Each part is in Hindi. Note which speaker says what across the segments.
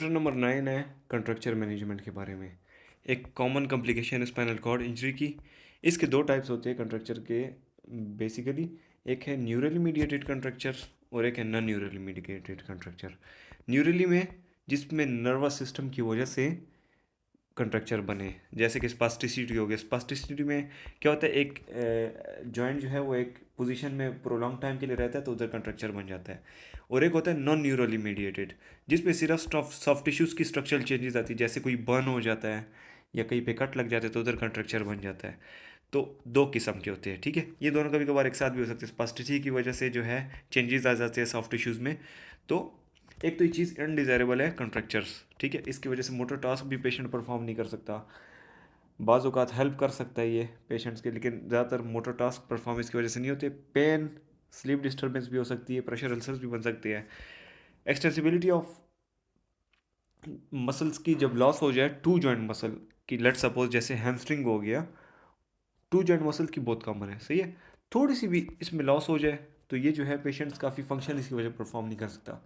Speaker 1: चैप्टर नंबर 9 है कंट्रक्चर मैनेजमेंट के बारे में। एक common complication spinal cord injury की। इसके दो टाइप्स होते हैं कंट्रक्चर के बेसिकली। एक है न्यूरली मीडिएटेड कंट्रक्चर और एक है नॉन न्यूरली मीडिएटेड कंट्रक्चर। न्यूरली में जिसमें नर्वस सिस्टम की वजह से कंट्रक्चर बने, जैसे कि स्पास्टिसिटी हो गया। स्पास्टिसिटी में क्या होता है, एक जॉइंट जो है वो एक पोजीशन में प्रोलॉन्ग टाइम के लिए रहता है तो उधर कंट्रक्चर बन जाता है। और एक होता है नॉन न्यूरली मीडिएटेड, जिसमें सिर्फ सॉफ्ट टिश्यूज़ की स्ट्रक्चरल चेंजेस आती है, जैसे कोई बर्न हो जाता है या कहीं पे कट लग जाता है तो उधर कंट्रक्चर बन जाता है। तो दो किस्म के होते हैं, ठीक है। ये दोनों कभी कभार एक साथ भी हो सकते हैं। स्पास्टिसिटी की वजह से जो है चेंजेस आ जाते हैं सॉफ्ट टिश्यूज़ में। तो एक तो ये चीज़ अनडिज़ायरेबल है कंट्रक्चर्स, ठीक है। इसकी वजह से मोटर टास्क भी पेशेंट परफॉर्म नहीं कर सकता। बाज़ औक़ात हेल्प कर सकता है ये पेशेंट्स के, लेकिन ज़्यादातर मोटर टास्क परफॉर्मेंस की वजह से नहीं होते। पेन, स्लीप डिस्टर्बेंस भी हो सकती है, प्रेशर अल्सर्स भी बन सकते हैं। एक्सटेंसिबिलिटी ऑफ मसल्स की जब लॉस हो जाए टू जॉइंट मसल की, लेट सपोज जैसे हैमस्ट्रिंग हो गया, टू जॉइंट मसल की बहुत कॉमन है, सही है। थोड़ी सी भी इसमें लॉस हो जाए तो ये जो है पेशेंट्स काफ़ी फंक्शन इसकी वजह परफॉर्म नहीं कर सकता।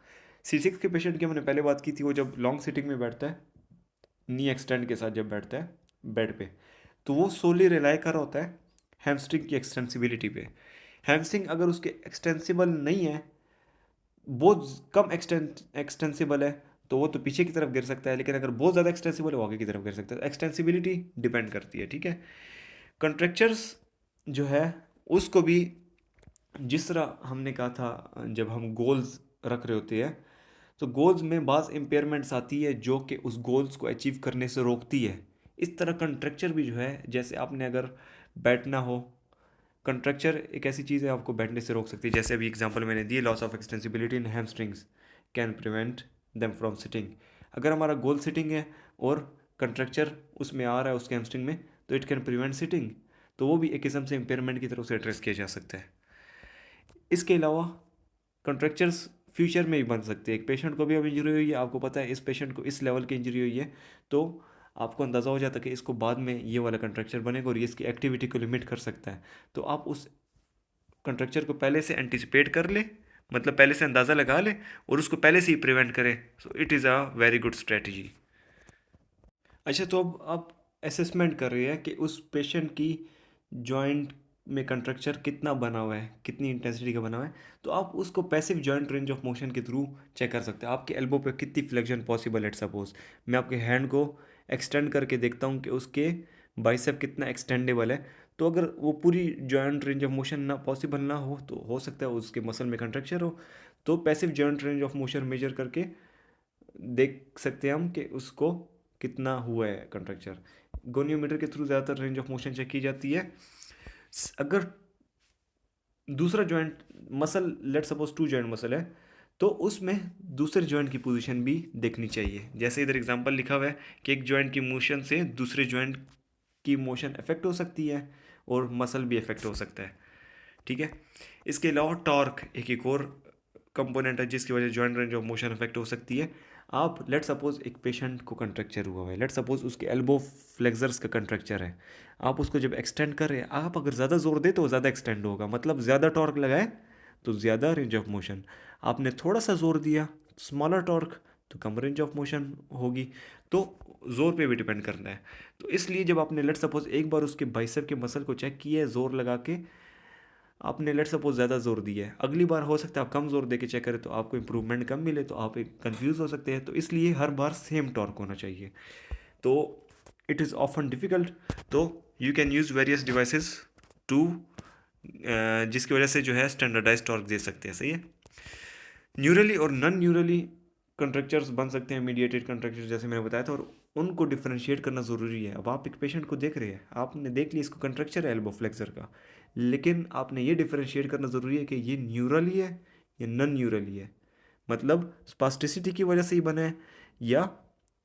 Speaker 1: C6 के पेशेंट की मैंने पहले बात की थी, वो जब लॉन्ग सिटिंग में बैठता है, नी एक्सटेंड के साथ जब बैठता है बेड पे, तो वो सोली रिलाई कर रहा होता है हैमस्ट्रिंग की एक्सटेंसिबिलिटी पे। हैमस्ट्रिंग अगर उसके एक्सटेंसिबल नहीं है, बहुत कम एक्सटेंसिबल है, तो वो तो पीछे की तरफ गिर सकता है, लेकिन अगर बहुत ज़्यादा एक्सटेंसिबल है वो आगे की तरफ गिर सकता है। एक्सटेंसिबिलिटी डिपेंड करती है, ठीक है। कंट्रक्चर्स जो है उसको भी जिस तरह हमने कहा था, जब हम गोल्स रख रहे होते हैं तो गोल्स में बाज़ इम्पेयरमेंट्स आती है जो कि उस गोल्स को अचीव करने से रोकती है। इस तरह कंट्रक्चर भी जो है, जैसे आपने अगर बैठना हो, कंट्रक्चर एक ऐसी चीज़ है आपको बैठने से रोक सकती है। जैसे अभी एग्जांपल मैंने दिए, loss of extensibility in hamstrings can prevent them from sitting. अगर हमारा गोल सिटिंग है और कंट्रक्चर उसमें आ रहा है उसके हैमस्ट्रिंग में, तो इट कैन प्रिवेंट सिटिंग। तो वो भी एक किस्म से इम्पेयरमेंट की तरफ से एड्रेस किया जा सकता है। इसके अलावा कंट्रक्चर्स फ्यूचर में भी बन सकते हैं। एक पेशेंट को भी अब इंजरी हुई है, आपको पता है इस पेशेंट को इस लेवल की इंजरी हुई है, तो आपको अंदाज़ा हो जाता है कि इसको बाद में ये वाला कंट्रक्चर बनेगा और ये इसकी एक्टिविटी को लिमिट कर सकता है। तो आप उस कंट्रक्चर को पहले से एंटिसिपेट कर ले, मतलब पहले से अंदाज़ा लगा ले और उसको पहले से ही प्रिवेंट करें। So it is a very good strategy. अच्छा, तो अब आप असेसमेंट कर रहे हैं कि उस पेशेंट की जॉइंट में कंट्रक्चर कितना बना हुआ है, कितनी इंटेंसिटी का बना हुआ है, तो आप उसको passive joint range of motion के थ्रू चेक कर सकते हैं। आपके एल्बो पे कितनी फ्लेक्शन पॉसिबल है। सपोज मैं आपके हैंड को एक्सटेंड करके देखता हूँ कि उसके बाइसेप कितना एक्सटेंडेबल है, तो अगर वो पूरी जॉइंट रेंज ऑफ मोशन ना पॉसिबल ना हो तो हो सकता है उसके मसल में कंट्रक्चर हो। तो passive joint range of motion measure करके देख सकते हैं हम कि उसको कितना हुआ है कंट्रक्चर। गोनियोमीटर के थ्रू ज़्यादातर रेंज ऑफ मोशन चेक की जाती है। अगर दूसरा joint muscle, let suppose two joint muscle है, तो उसमें दूसरे जॉइंट की पोजीशन भी देखनी चाहिए। जैसे इधर एग्जांपल लिखा हुआ है कि एक जॉइंट की मोशन से दूसरे जॉइंट की मोशन अफेक्ट हो सकती है और मसल भी अफेक्ट हो सकता है, ठीक है। इसके अलावा टॉर्क एक और कंपोनेंट है जिसकी वजह से joint range of motion affect हो सकती है। आप लेट सपोज एक पेशेंट को कंट्रक्चर हुआ है, लेट सपोज उसके एल्बो फ्लेक्सर्स का कंट्रक्चर है, आप उसको जब एक्सटेंड कर रहे हैं, आप अगर ज़्यादा जोर दे तो ज़्यादा एक्सटेंड होगा, मतलब ज़्यादा टॉर्क लगाए तो ज़्यादा रेंज ऑफ मोशन। आपने थोड़ा सा जोर दिया, स्मॉलर टॉर्क, तो कम रेंज ऑफ मोशन होगी। तो जोर पे भी डिपेंड करना है। तो इसलिए जब आपने लेट सपोज एक बार उसके बाइसेप के मसल को चेक किया है जोर लगा के, आपने लेट सपोज ज़्यादा जोर दिया है, अगली बार हो सकता है आप कम जोर दे के चेक करें तो आपको इंप्रूवमेंट कम मिले, तो आप एक कंफ्यूज हो सकते हैं। तो इसलिए हर बार सेम टॉर्क होना चाहिए। तो इट इज़ ऑफन डिफ़िकल्ट। तो you can use various devices to, जिसकी वजह से जो है स्टैंडर्डाइज टॉर्क दे सकते हैं, सही है। न्यूरली और नॉन न्यूरली कंट्रक्चर्स बन सकते हैं, मीडिएटेड कंट्रक्चर जैसे मैंने बताया था, और उनको डिफरेंशिएट करना ज़रूरी है। अब आप एक पेशेंट को देख रहे हैं, आपने देख लिया इसको कंट्रक्चर है एल्बो फ्लेक्सर का, लेकिन आपने ये डिफरेंशिएट करना ज़रूरी है कि ये न्यूरली है या नॉन न्यूरली है, मतलब स्पास्टिसिटी की वजह से ही बना है या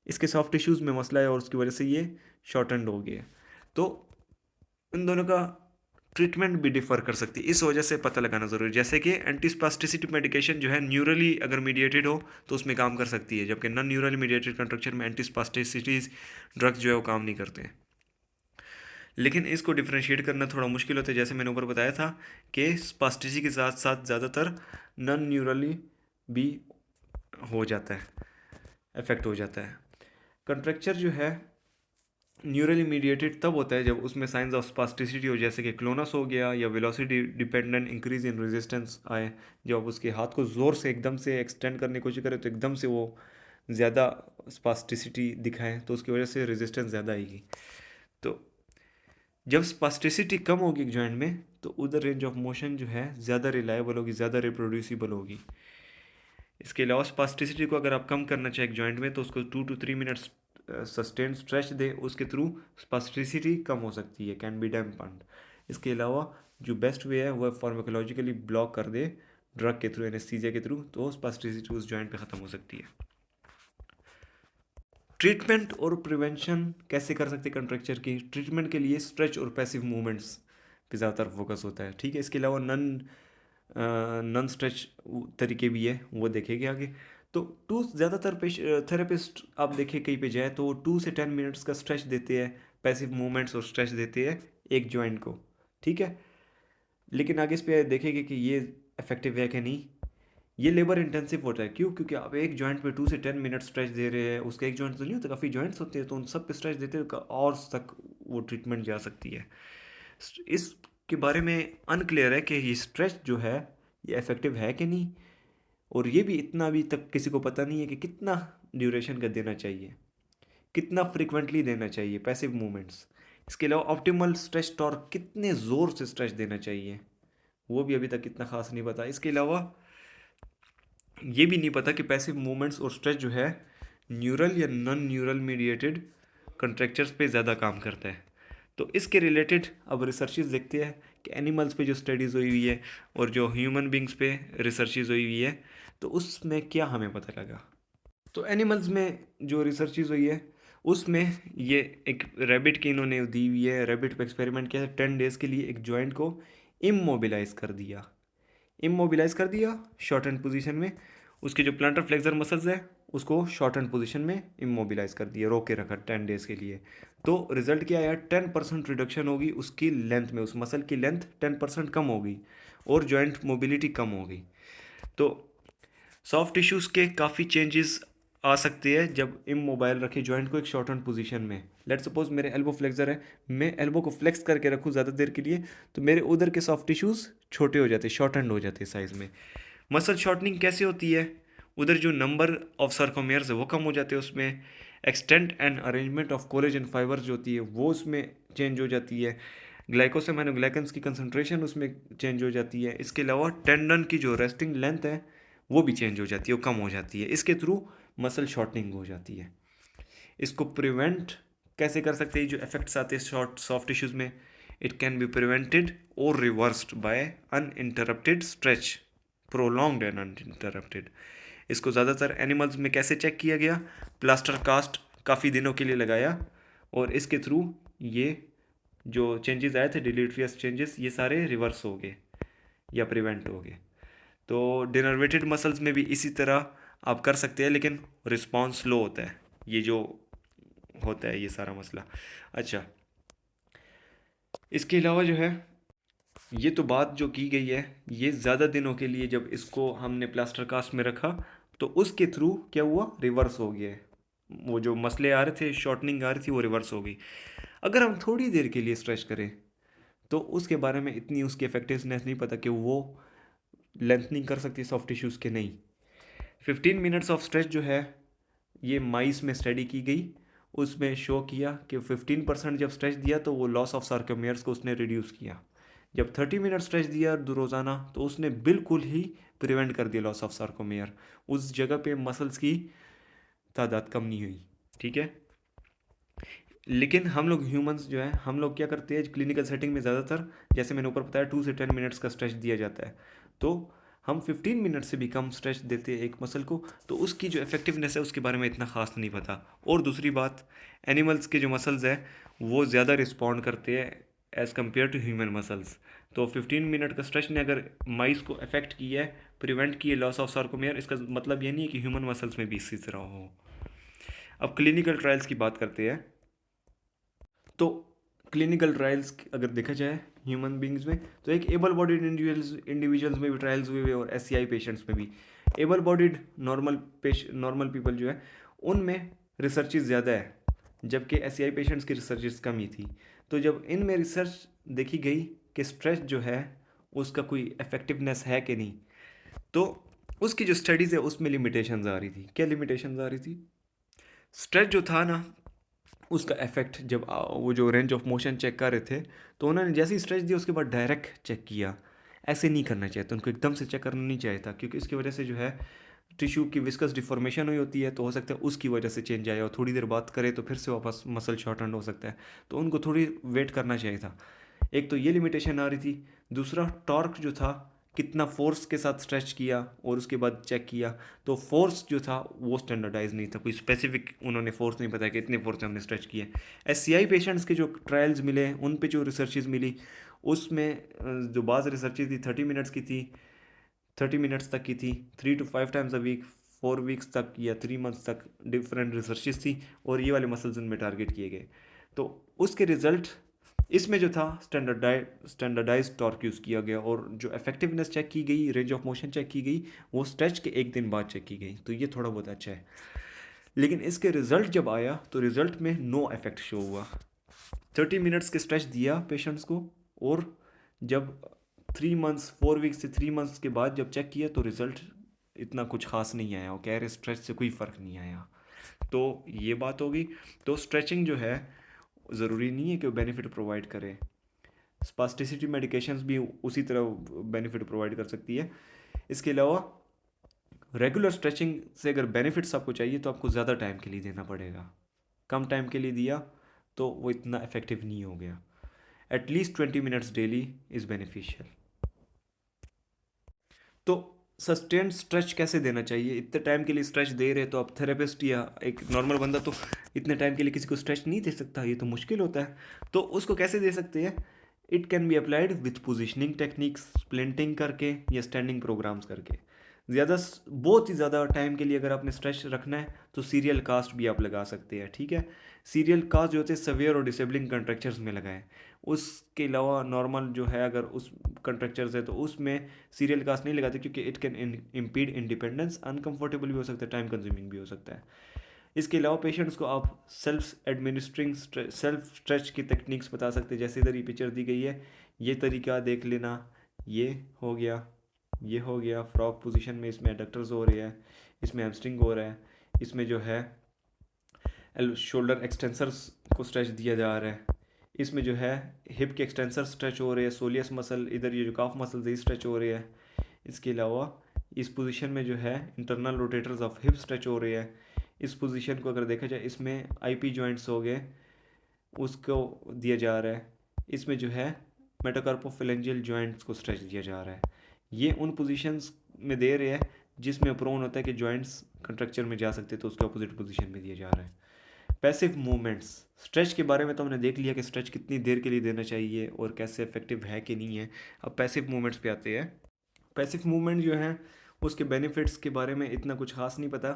Speaker 1: इसके सॉफ्ट टिश्यूज़ में मसला है और उसकी वजह से ये शॉर्टेंड हो गया है। तो इन दोनों का ट्रीटमेंट भी डिफर कर सकती है, इस वजह से पता लगाना ज़रूरी है। जैसे कि एंटीस्पास्टिसिटी मेडिकेशन जो है न्यूरली अगर मीडिएटेड हो तो उसमें काम कर सकती है, जबकि नॉन न्यूरली मीडिएटेड कंट्रक्चर में एंटीस्पास्टिसिटीज ड्रग्स जो है वो काम नहीं करते हैं। लेकिन इसको डिफ्रेंशिएट करना थोड़ा मुश्किल होता है, जैसे मैंने ऊपर बताया था कि स्पास्टिसिटी के साथ साथ ज़्यादातर नॉन न्यूरली भी हो जाता है। इफेक्ट हो जाता है। कंट्रक्चर जो है न्यूरली मीडिएटेड तब होता है जब उसमें साइंस ऑफ स्पास्टिसिटी हो, जैसे कि क्लोनस हो गया या velocity dependent increase in resistance आए। जब उसके हाथ को ज़ोर से एकदम से एक्सटेंड करने की कोशिश करे तो एकदम से वो ज़्यादा स्पास्टिसिटी दिखाए, तो उसकी वजह से रेजिस्टेंस ज़्यादा आएगी। तो जब स्पास्टिसिटी कम होगी जॉइंट में तो उधर रेंज ऑफ मोशन जो है ज़्यादा रिलायबल होगी, ज़्यादा रिप्रोड्यूसिबल होगी। इसके अलावा स्पास्टिसिटी को अगर आप कम करना चाहें जॉइंट में तो उसको 2 to 3 मिनट्स सस्टेन स्ट्रेच दे, उसके थ्रू स्पास्टिसिटी कम हो सकती है, कैन बी डैम्पन्ड। इसके अलावा जो बेस्ट वे है वह फार्माकोलॉजिकली ब्लॉक कर दे ड्रग के थ्रू, एनेस्थीसिया के थ्रू, तो स्पास्टिसिटी उस जॉइंट पे ख़त्म हो सकती है। ट्रीटमेंट और प्रिवेंशन कैसे कर सकते हैं कंट्रक्चर की? ट्रीटमेंट के लिए स्ट्रेच और पैसिव मूवमेंट्स पे ज़्यादातर फोकस होता है, ठीक है। इसके अलावा नन स्ट्रेच तरीके भी है, वो देखेंगे आगे। तो ज़्यादातर थेरेपिस्ट आप देखें कहीं पे जाए तो 2 से 10 मिनट्स का स्ट्रेच देते हैं, पैसिव मूवमेंट्स और स्ट्रेच देते हैं एक जॉइंट को, ठीक है। लेकिन आगे इस पे देखेंगे कि ये इफेक्टिव है कि नहीं। ये लेबर इंटेंसिव होता है, क्यों? क्योंकि आप एक जॉइंट पे 2 से 10 मिनट स्ट्रेच दे रहे हैं, उसका एक जॉइंट तो नहीं होता, काफ़ी जॉइंट्स होते हैं, तो उन सब पे स्ट्रेच देते हैं और तक वो ट्रीटमेंट जा सकती है। इसके बारे में अनक्लियर है कि ये स्ट्रेच जो है ये इफेक्टिव है कि नहीं, और ये भी इतना अभी तक किसी को पता नहीं है कि कितना ड्यूरेशन का देना चाहिए, कितना फ्रिक्वेंटली देना चाहिए पैसिव मूवमेंट्स। इसके अलावा ऑप्टिमल स्ट्रेच टॉर्क, कितने ज़ोर से स्ट्रेच देना चाहिए, वो भी अभी तक इतना खास नहीं पता। इसके अलावा ये भी नहीं पता कि पैसिव मूवमेंट्स और स्ट्रेच जो है न्यूरल या नॉन न्यूरल मीडिएटेड कंट्रैक्चर्स पे ज़्यादा काम करता है। तो इसके रिलेटेड अब रिसर्चेस देखते हैं कि एनिमल्स पे जो स्टडीज़ हुई हुई है और जो ह्यूमन बींग्स पे रिसर्चेस हुई हुई है, तो उसमें क्या हमें पता लगा। तो एनिमल्स में जो रिसर्चेस हुई है उसमें ये एक रैबिट की इन्होंने दी हुई है। रैबिट पे एक्सपेरिमेंट किया है, 10 डेज़ के लिए एक जॉइंट को इमोबिलाइज कर दिया। इमोबिलाइज कर दिया शॉर्ट हैंड पोजीशन में, उसके जो प्लांटर फ्लेक्सर मसल्स है उसको शॉर्ट हैंड पोजीशन में इमोबिलाइज कर दिया, रोके रखा 10 डेज़ के लिए। तो रिजल्ट क्या आया? 10% रिडक्शन होगी उसकी लेंथ में, उस मसल की लेंथ 10% कम होगी और जॉइंट मोबिलिटी कम होगी। तो सॉफ्ट टिश्यूज़ के काफ़ी चेंजेस आ सकते हैं जब इमोबाइल रखे जॉइंट को एक शॉर्ट हैंड पोजीशन में। लेट सपोज मेरे एल्बो फ्लेक्सर है, मैं एल्बो को फ्लेक्स करके रखूँ ज़्यादा देर के लिए, तो मेरे उधर के सॉफ्ट टिश्यूज़ छोटे हो जाते, शॉर्ट हैंड हो जाते साइज़ में। मसल शॉर्टनिंग कैसे होती है? उधर जो नंबर ऑफ सर्कोमेयर्स है वो कम हो जाते हैं, उसमें extent and arrangement of collagen fibres जो होती है वो उसमें चेंज हो जाती है। ग्लाइकोसामाइनोग्लाइकन्स की कंसंट्रेशन उसमें चेंज हो जाती है। इसके अलावा टेंडन की जो रेस्टिंग लेंथ है वो भी चेंज हो जाती है, वो कम हो जाती है। इसके थ्रू मसल शॉर्टनिंग हो जाती है। इसको प्रिवेंट कैसे कर सकते हैं? जो इफेक्ट्स आते हैं सॉफ्ट टिश्यूज़ में, इट कैन बी प्रिवेंटेड और reversed bye uninterrupted stretch, prolonged and uninterrupted. इसको ज़्यादातर एनिमल्स में कैसे चेक किया गया? प्लास्टर कास्ट काफ़ी दिनों के लिए लगाया और इसके थ्रू ये जो चेंजेस आए थे, डिलीटरियस चेंजेस, ये सारे रिवर्स हो गए या प्रिवेंट हो गए। तो डिनर्वेटेड मसल्स में भी इसी तरह आप कर सकते हैं, लेकिन रिस्पॉन्स स्लो होता है, ये जो होता है ये सारा मसला। अच्छा, इसके अलावा जो है ये तो बात जो की गई है, ये ज़्यादा दिनों के लिए जब इसको हमने प्लास्टर कास्ट में रखा तो उसके थ्रू क्या हुआ? रिवर्स हो गया। वो जो मसले आ रहे थे, शॉर्टनिंग आ रही थी, वो रिवर्स हो गई। अगर हम थोड़ी देर के लिए स्ट्रेच करें तो उसके बारे में इतनी उसकी इफेक्टिवनेस नहीं पता कि वो लेंथनिंग कर सकती है सॉफ्ट टिश्यूज़ के नहीं। 15 मिनट्स ऑफ स्ट्रेच जो है ये माइस में स्टडी की गई, उसमें शो किया कि 15% जब स्ट्रेच दिया तो वो लॉस ऑफ सार्कोमेयर्स को उसने रिड्यूस किया। जब 30 मिनट स्ट्रेच दिया रोज़ाना तो उसने बिल्कुल ही प्रिवेंट कर दिया लॉस ऑफ सार्कोमेयर, उस जगह पे मसल्स की तादाद कम नहीं हुई, ठीक है। लेकिन हम लोग ह्यूमंस जो है, हम लोग क्या करते हैं क्लिनिकल सेटिंग में ज़्यादातर, जैसे मैंने ऊपर बताया 2 से 10 मिनट्स का स्ट्रेच दिया जाता है, तो हम 15 मिनट से भी कम स्ट्रेच देते हैं एक मसल को, तो उसकी जो इफेक्टिवनेस है उसके बारे में इतना खास नहीं पता। और दूसरी बात, एनिमल्स के जो मसल्स हैं वो ज़्यादा रिस्पॉन्ड करते हैं as compare to human muscles. तो 15 मिनट का स्ट्रेच ने अगर माइस को अफेक्ट किया है, प्रिवेंट किए लॉस ऑफ सार्कोमेयर, इसका मतलब ये नहीं है कि ह्यूमन मसल्स में भी इसी तरह हो। अब क्लिनिकल ट्रायल्स की बात करते हैं। तो क्लिनिकल ट्रायल्स अगर देखा जाए ह्यूमन बींग्स में, तो एक एबल बॉडीड इंडिविजुअल्स में भी ट्रायल्स हुए हुए और SCI पेशेंट्स में भी। एबल बॉडीड नॉर्मल पीपल जो है उनमें रिसर्चेज ज़्यादा है, जबकि एससीआई पेशेंट्स की रिसर्चेज कम ही थी। तो जब इनमें रिसर्च देखी गई कि स्ट्रेस जो है उसका कोई इफेक्टिवनेस है कि नहीं, तो उसकी जो स्टडीज़ है उसमें लिमिटेशंस आ रही थी। क्या लिमिटेशंस आ रही थी? स्ट्रेस जो था ना, उसका इफेक्ट जब वो जो रेंज ऑफ मोशन चेक कर रहे थे, तो उन्होंने जैसे ही स्ट्रेच दिया उसके बाद डायरेक्ट चेक किया। ऐसे नहीं करना चाहिए था, उनको एकदम से चेक करना नहीं चाहिए था, क्योंकि इसकी वजह से जो है टिश्यू की विस्कस डिफॉर्मेशन हुई होती है, तो हो सकता है उसकी वजह से चेंज आए और थोड़ी देर बात करे तो फिर से वापस मसल शॉर्टन हो सकता है। तो उनको थोड़ी वेट करना चाहिए था। एक तो ये लिमिटेशन आ रही थी। दूसरा, टॉर्क जो था, कितना फोर्स के साथ स्ट्रेच किया और उसके बाद चेक किया, तो फोर्स जो था वो स्टैंडर्डाइज नहीं था, कोई स्पेसिफिक उन्होंने फोर्स नहीं बताया कि इतने फोर्स से हमने स्ट्रेच किया। एससीआई पेशेंट्स के जो ट्रायल्स मिले, उन पे जो रिसर्चेज मिली, उसमें जो बाज़ रिसर्चेज थी 30 मिनट्स की थी, 30 मिनट्स तक की थी, 3 to 5 times a week, 4 weeks तक या 3 मंथ्स तक डिफरेंट रिसर्चेज थी, और ये वाले मसल्स उनमें टारगेट किए गए। तो उसके रिजल्ट इसमें जो था स्टैंडर्डाइज टॉर्क यूज़ किया गया, और जो इफेक्टिवनेस चेक की गई, रेंज ऑफ मोशन चेक की गई, वो स्ट्रेच के एक दिन बाद चेक की गई। तो ये थोड़ा बहुत अच्छा है। लेकिन इसके रिजल्ट जब आया तो रिजल्ट में नो इफेक्ट शो हुआ। 30 मिनट्स के स्ट्रेच दिया पेशेंट्स को, और जब 3 मंथ्स, 4 वीक्स से 3 मंथ्स के बाद जब चेक किया तो रिजल्ट इतना कुछ खास नहीं आया, वो कह रहे स्ट्रेच से कोई फ़र्क नहीं आया। तो ये बात होगी। तो स्ट्रेचिंग जो है ज़रूरी नहीं है कि वो बेनिफिट प्रोवाइड करे। स्पास्टिसिटी मेडिकेशंस भी उसी तरह बेनिफिट प्रोवाइड कर सकती है। इसके अलावा रेगुलर स्ट्रेचिंग से अगर बेनिफिट्स आपको चाहिए तो आपको ज़्यादा टाइम के लिए देना पड़ेगा। कम टाइम के लिए दिया तो वो इतना इफेक्टिव नहीं हो गया। At least 20 minutes daily is beneficial. तो सस्टेन्ड स्ट्रेच कैसे देना चाहिए? इतने टाइम के लिए स्ट्रेच दे रहे तो आप थेरेपिस्ट या एक नॉर्मल बंदा तो इतने टाइम के लिए किसी को स्ट्रेच नहीं दे सकता, ये तो मुश्किल होता है। तो उसको कैसे दे सकते हैं? It can be applied with positioning techniques, splinting करके या स्टैंडिंग प्रोग्राम्स करके। बहुत ही ज़्यादा टाइम के लिए अगर आपने स्ट्रेच रखना है तो सीरियल कास्ट भी आप लगा सकते हैं, ठीक है। सीरियल कास्ट जो होते हैं सवियर और डिसेबलिंग कंट्रक्चर्स में लगाएं। उसके अलावा नॉर्मल जो है अगर उस कंट्रक्चर्स है तो उसमें सीरियल कास्ट नहीं लगाते, क्योंकि it can impede independence, uncomfortable भी हो सकता है, टाइम कंज्यूमिंग भी हो सकता है। इसके अलावा पेशेंट्स को आप सेल्फ स्ट्रेच की टेक्निक्स बता सकते हैं। जैसे इधर ये पिक्चर दी गई है, ये तरीका देख लेना, ये हो गया, ये हो गया फ्रॉग पोजीशन में, इसमें एडक्टर्स हो रहे हैं, इसमें हैमस्ट्रिंग हो रहा है, इसमें जो है शोल्डर एक्सटेंसर्स को स्ट्रेच दिया जा रहा है, इसमें जो है हिप के एक्सटेंसर स्ट्रेच हो रहे हैं, सोलियस मसल, इधर ये जो काफ मसल ये स्ट्रेच हो रहे हैं। इसके अलावा इस पोजीशन में जो है internal rotators of hip stretch हो रहे हैं। इस पोजीशन को अगर देखा जाए, इसमें आईपी जॉइंट्स हो गए, उसको दिया जा रहा है। इसमें जो है मेटाकार्पोफिलेंजियल जॉइंट्स को स्ट्रेच दिया जा रहा है। ये उन पोजीशंस में दे रहे हैं जिसमें प्रोन होता है कि जॉइंट्स कंट्रक्चर में जा सकते, तो उसके अपोजिट पोजीशन में दिया जा रहा है। पैसिव मूवमेंट्स, स्ट्रेच के बारे में तो हमने देख लिया कि स्ट्रेच कितनी देर के लिए देना चाहिए और कैसे इफेक्टिव है कि नहीं है। अब पैसिव मूवमेंट्स पे आते हैं। पैसिव मूवमेंट जो है उसके बेनिफिट्स के बारे में इतना कुछ खास नहीं पता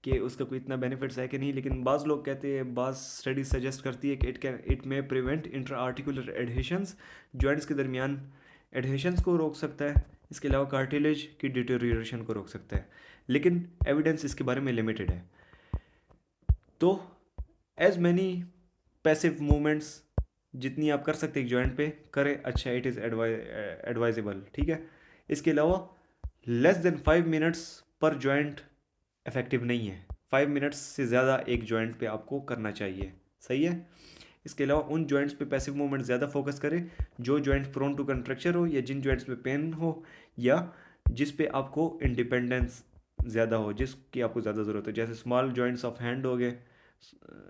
Speaker 1: कि उसका कोई इतना बेनिफिट्स है कि नहीं, लेकिन बाज़ लोग कहते हैं, बाज़ स्टडी सजेस्ट करती है कि it may prevent inter articular adhesions, joints के दरमियान एडहेशंस को रोक सकता है। इसके अलावा कार्टिलेज की डिटेरियोरेशन को रोक सकता है, लेकिन एविडेंस इसके बारे में लिमिटेड है। तो एज मैनी पैसिव मूवमेंट्स जितनी आप कर सकते हैं जॉइंट पे करें, अच्छा, इट इज़ एडवाइजेबल, ठीक है। इसके अलावा लेस देन 5 मिनट्स पर जॉइंट इफेक्टिव नहीं है। 5 मिनट्स से ज़्यादा एक जॉइंट पे आपको करना चाहिए, सही है। इसके अलावा उन जॉइंट्स पे पैसिव मूवमेंट ज़्यादा फोकस करें जो जॉइंट्स प्रोन टू कंट्रक्चर हो, या जिन जॉइंट्स में पेन हो, या जिस पे आपको इंडिपेंडेंस ज़्यादा हो, जिसकी आपको ज़्यादा ज़रूरत हो। जैसे स्मॉल जॉइंट्स ऑफ हैंड हो गए,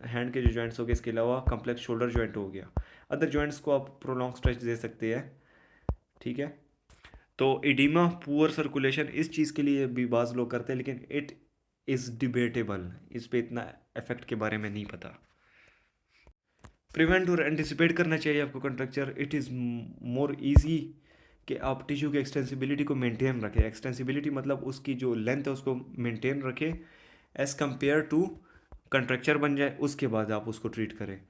Speaker 1: हैंड के जो जॉइंट्स हो गए। इसके अलावा कम्प्लेक्स शोल्डर जॉइंट हो गया। अदर जॉइंट्स को आप प्रोलॉन्ग स्ट्रेच दे सकते हैं, ठीक है। तो इडीमा, पुअर सर्कुलेशन, इस चीज़ के लिए भी बाज़ लोग करते हैं, लेकिन इट इज़ डिबेटेबल, इस पे इतना इफेक्ट के बारे में नहीं पता। प्रिवेंट और एंटिसिपेट करना चाहिए आपको कंट्रक्चर। इट इज़ मोर ईजी कि आप टिश्यू की एक्सटेंसिबिलिटी को मेंटेन रखें। एक्सटेंसिबिलिटी मतलब उसकी जो लेंथ है उसको मेंटेन रखें, एज़ कम्पेयर टू कंट्रक्चर बन जाए उसके बाद आप उसको ट्रीट करें।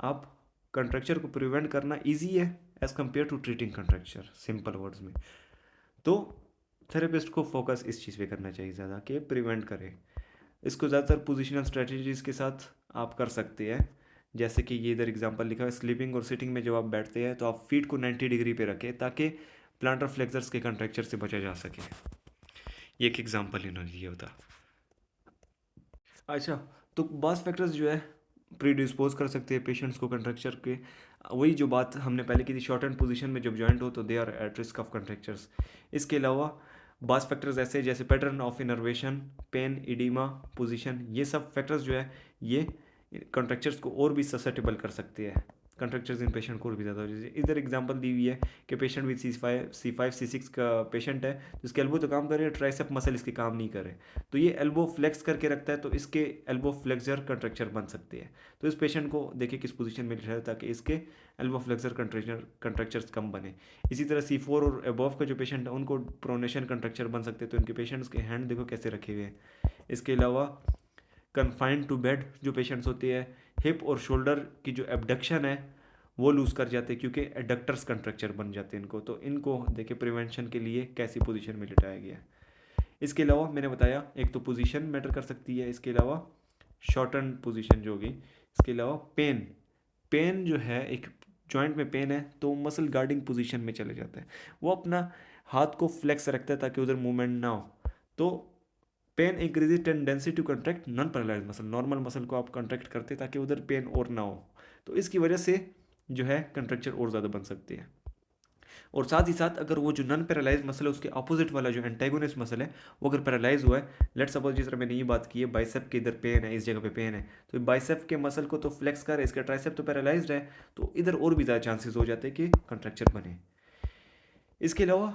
Speaker 1: आप कंट्रक्चर को प्रिवेंट करना इजी है as compare to treating contracture, simple words में। तो थेरेपिस्ट को फोकस इस चीज़ पे करना चाहिए ज़्यादा कि प्रिवेंट करें। इसको ज़्यादातर पोजिशनल स्ट्रेटजीज़ के साथ आप कर सकते हैं। जैसे कि ये इधर एग्जांपल लिखा है, स्लीपिंग और सिटिंग में जब आप बैठते हैं तो आप फीट को 90 डिग्री पे रखें ताकि प्लांटर फ्लेक्सर्स के कंट्रैक्चर से बचा जा सके। ये एक एग्जांपल इन्होंने दिया होता। अच्छा, तो बास फैक्टर्स जो है प्रीडिस्पोज कर सकते हैं पेशेंट्स को कंट्रैक्चर के। वही जो बात हमने पहले की थी, शॉर्ट एंड पोजीशन में जब जॉइंट हो तो they are at risk of contractures. इसके अलावा बास फैक्टर्स ऐसे जैसे pattern of innervation, pain, edema, position, ये सब फैक्टर्स जो है ये कंट्रैक्चर्स को और भी ससेप्टेबल कर सकते हैं। कंट्रैक्चर्स इन पेशेंट को और भी ज़्यादा हो जाए। इधर एग्जांपल दी हुई है कि पेशेंट विद C5 C6 का पेशेंट है, जिसके एल्बो तो काम कर रहे हैं, ट्राइसेप मसल इसके काम नहीं कर रहे, तो ये एल्बो फ्लेक्स करके रखता है, तो इसके एल्बो फ्लेक्सर कंट्रैक्चर बन सकते हैं। तो इस पेशेंट को देखिए किस पोजीशन में रहे ताकि इसके एल्बो फ्लेक्सर कंट्रैक्चर्स कम बने। इसी तरह C4 और अबव का जो पेशेंट है उनको प्रोनेशन कंट्रैक्चर बन सकते हैं, तो इनके पेशेंट्स के हैंड देखो कैसे रखे हुए हैं। इसके अलावा कन्फाइंड टू बेड जो पेशेंट्स होती है, हिप और शोल्डर की जो एबडक्शन है वो लूज़ कर जाते हैं क्योंकि एडक्टर्स कंट्रक्चर बन जाते हैं इनको। तो इनको देखिए प्रिवेंशन के लिए कैसी पोजीशन में लिटाया गया है। इसके अलावा मैंने बताया एक तो पोजीशन मैटर कर सकती है, इसके अलावा शॉर्टन पोजीशन जो होगी, इसके अलावा पेन। पेन जो है एक जॉइंट में पेन है तो मसल गार्डिंग पोजीशन में चले जाता है, वो अपना हाथ को फ्लेक्स रखता है ताकि उधर मूवमेंट ना हो। तो pain increase tendency to contract non paralyse muscle, normal muscle को आप कंट्रैक्ट करते ताकि उधर पेन और ना हो, तो इसकी वजह से जो है कंट्रैक्चर और ज़्यादा बन सकती है। और साथ ही साथ अगर वो जो नॉन पैरालाइज मसल है उसके अपोजिट वाला जो एंटेगोनिस्ट मसल है वो अगर पैरालाइज हुआ है, लेट्स सपोज जिस तरह मैंने ये बात की है बाइसेप के इधर पेन है, इस जगह पे पेन है, तो बाइसेप के मसल को तो फ्लेक्स कर, इसका ट्राइसेप तो पैरालाइज्ड है, तो इधर और भी ज़्यादा चांसेस हो जाते हैं कि कंट्रैक्चर बने। इसके अलावा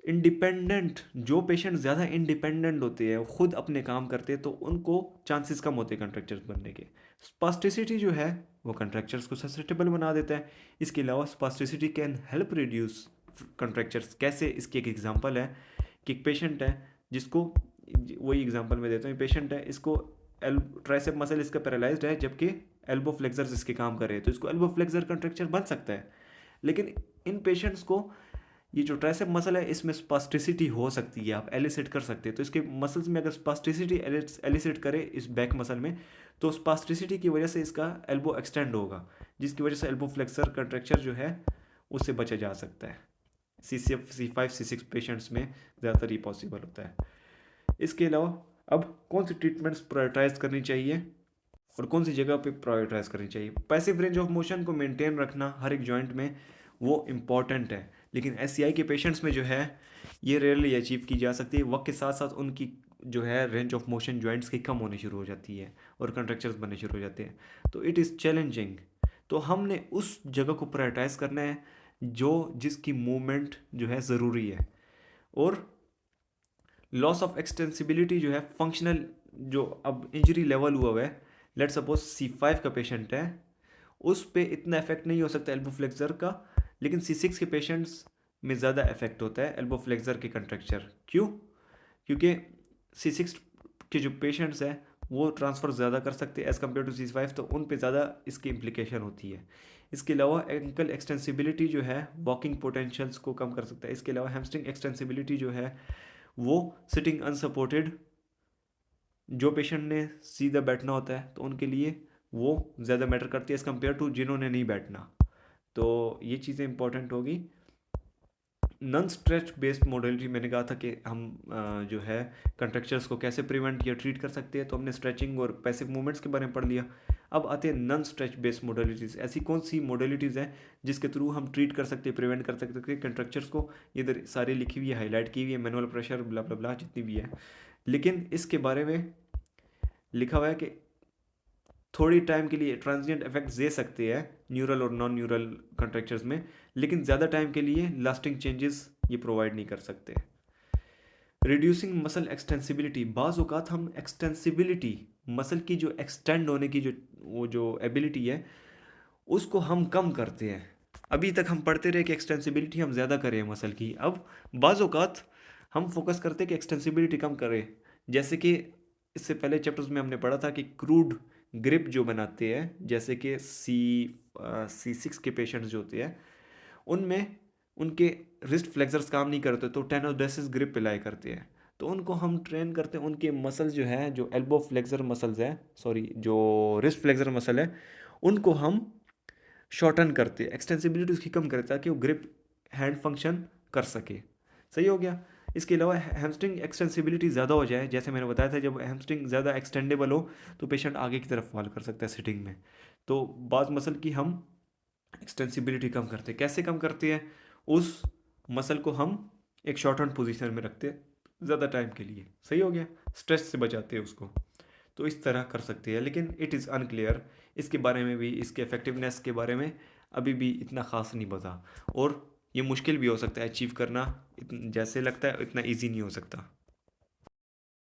Speaker 1: इंडिपेंडेंट जो पेशेंट ज़्यादा इंडिपेंडेंट होते हैं, खुद अपने काम करते हैं, तो उनको चांसेस कम होते हैं कंट्रैक्चर्स बनने के। स्पास्टिसिटी जो है वो कंट्रैक्चर्स को ससेप्टेबल बना देता है। इसके अलावा स्पास्टिसिटी कैन हेल्प रिड्यूस कंट्रैक्चर्स। कैसे, इसकी एक एग्जांपल है कि एक पेशेंट है जिसको, वही एग्जांपल मैं देता हूँ, पेशेंट है इसको ट्राइसेप मसल इसका पैरालाइज्ड है जबकि एल्बो फ्लेक्सर्स इसके काम कर रहे हैं, तो इसको एल्बो फ्लेक्सर कंट्रैक्चर बन सकता है। लेकिन इन पेशेंट्स को ये जो ट्राइसेप मसल है इसमें स्पास्टिसिटी हो सकती है, आप एलिसिट कर सकते हैं। तो इसके मसल्स में अगर स्पास्टिसिटी एलिसिट करे इस बैक मसल में, तो स्पास्टिसिटी की वजह से इसका एल्बो एक्सटेंड होगा, जिसकी वजह से एल्बो फ्लेक्सर कंट्रैक्चर जो है उससे बचा जा सकता है। C5 C6 पेशेंट्स में ज़्यादातर ये पॉसिबल होता है। इसके अलावा अब कौन सी ट्रीटमेंट्स प्रायोरिटाइज करनी चाहिए और कौन सी जगह पे प्रायोरिटाइज करनी चाहिए। पैसिव रेंज ऑफ मोशन को मेंटेन रखना हर एक जॉइंट में वो इम्पॉर्टेंट है, लेकिन SCI के पेशेंट्स में जो है ये रेयरली अचीव की जा सकती है। वक्त के साथ साथ उनकी जो है रेंज ऑफ मोशन जॉइंट्स की कम होनी शुरू हो जाती है और कंट्रैक्चर्स बनने शुरू हो जाते हैं, तो इट इज़ चैलेंजिंग। तो हमने उस जगह को प्रायोरिटाइज करना है जो जिसकी मूवमेंट जो है ज़रूरी है। और लॉस ऑफ एक्सटेंसिबिलिटी जो है फंक्शनल, जो अब इंजरी लेवल हुआ है, लेट सपोज C5 का पेशेंट है, उस पे इतना इफेक्ट नहीं हो सकता एल्बो फ्लेक्सर का, लेकिन C6 के पेशेंट्स में ज़्यादा इफेक्ट होता है एल्बो फ्लेक्सर के कंट्रैक्चर। क्यों? क्योंकि C6 के जो पेशेंट्स हैं वो ट्रांसफ़र ज़्यादा कर सकते हैं एज़ कम्पेयर टू C5, तो उन पे ज़्यादा इसकी इम्प्लीकेशन होती है। इसके अलावा एंकल एक्सटेंसिबिलिटी जो है वॉकिंग पोटेंशियल्स को कम कर सकता है। इसके अलावा हैमस्ट्रिंग एक्सटेंसिबिलिटी जो है वो सिटिंग अनसपोर्टेड, जो पेशेंट ने सीधा बैठना होता है तो उनके लिए वो ज़्यादा मैटर करती है एज़ कम्पेयर टू जिन्होंने नहीं बैठना, तो ये चीज़ें इंपॉर्टेंट होगी। नॉन स्ट्रेच बेस्ड मॉडलिटी, मैंने कहा था कि हम जो है कंट्रैक्चर्स को कैसे प्रिवेंट या ट्रीट कर सकते हैं, तो हमने स्ट्रेचिंग और पैसिव मूवमेंट्स के बारे में पढ़ लिया। अब आते हैं नॉन स्ट्रेच बेस्ड मॉडलिटीज़। ऐसी कौन सी मॉडलिटीज़ हैं जिसके थ्रू हम ट्रीट कर सकते हैं, प्रिवेंट कर सकते हैं कंट्रैक्चर्स को। इधर सारी लिखी हुई है, हाईलाइट की हुई है, मैनुअल प्रेशर ब्ला ब्ला ब्ला जितनी भी है, लेकिन इसके बारे में लिखा हुआ है कि थोड़ी टाइम के लिए ट्रांजिएंट इफेक्ट दे सकते हैं न्यूरल और नॉन न्यूरल कंट्रैक्चर्स में, लेकिन ज़्यादा टाइम के लिए लास्टिंग चेंजेस ये प्रोवाइड नहीं कर सकते। रिड्यूसिंग मसल एक्सटेंसिबिलिटी, बाज़ औक़ात हम एक्सटेंसिबिलिटी, मसल की जो एक्सटेंड होने की जो एबिलिटी है उसको हम कम करते हैं। अभी तक हम पढ़ते रहे कि एक्सटेंसिबिलिटी हम ज़्यादा करें मसल की, अब बाज़ औक़ात हम फोकस करते हैं कि एक्सटेंसिबिलिटी कम करें। जैसे कि इससे पहले चैप्टर्स में हमने पढ़ा था कि क्रूड ग्रिप जो बनाते हैं, जैसे कि C6 के पेशेंट्स जो होते हैं उनमें उनके रिस्ट फ्लेक्सर्स काम नहीं करते तो टेनोडेसिस ग्रिप अप्लाई करते हैं, तो उनको हम ट्रेन करते हैं, उनके मसल जो है, जो एल्बो फ्लेक्सर मसल्स है, सॉरी जो रिस्ट फ्लेक्सर मसल है, उनको हम शॉर्टन करते हैं, एक्सटेंसिबिलिटी उसकी कम करते हैं ताकि वो ग्रिप हैंड फंक्शन कर सके। सही हो गया। इसके अलावा हैमस्ट्रिंग एक्सटेंसिबिलिटी ज़्यादा हो जाए, जैसे मैंने बताया था, जब हैमस्ट्रिंग ज़्यादा एक्सटेंडेबल हो तो पेशेंट आगे की तरफ फॉल कर सकता है सिटिंग में। तो बाज़ मसल की हम एक्सटेंसिबिलिटी कम करते हैं। कैसे कम करते हैं? उस मसल को हम एक शॉर्ट हैंड पोजीशन में रखते हैं ज़्यादा टाइम के लिए। सही हो गया। स्ट्रेस से बचाते हैं उसको। तो इस तरह कर सकते हैं, लेकिन इट इज़ अनक्लियर। इसके बारे में भी, इसके इफेक्टिवनेस के बारे में अभी भी इतना ख़ास नहीं पता, और ये मुश्किल भी हो सकता है अचीव करना। जैसे लगता है इतना ईजी नहीं हो सकता।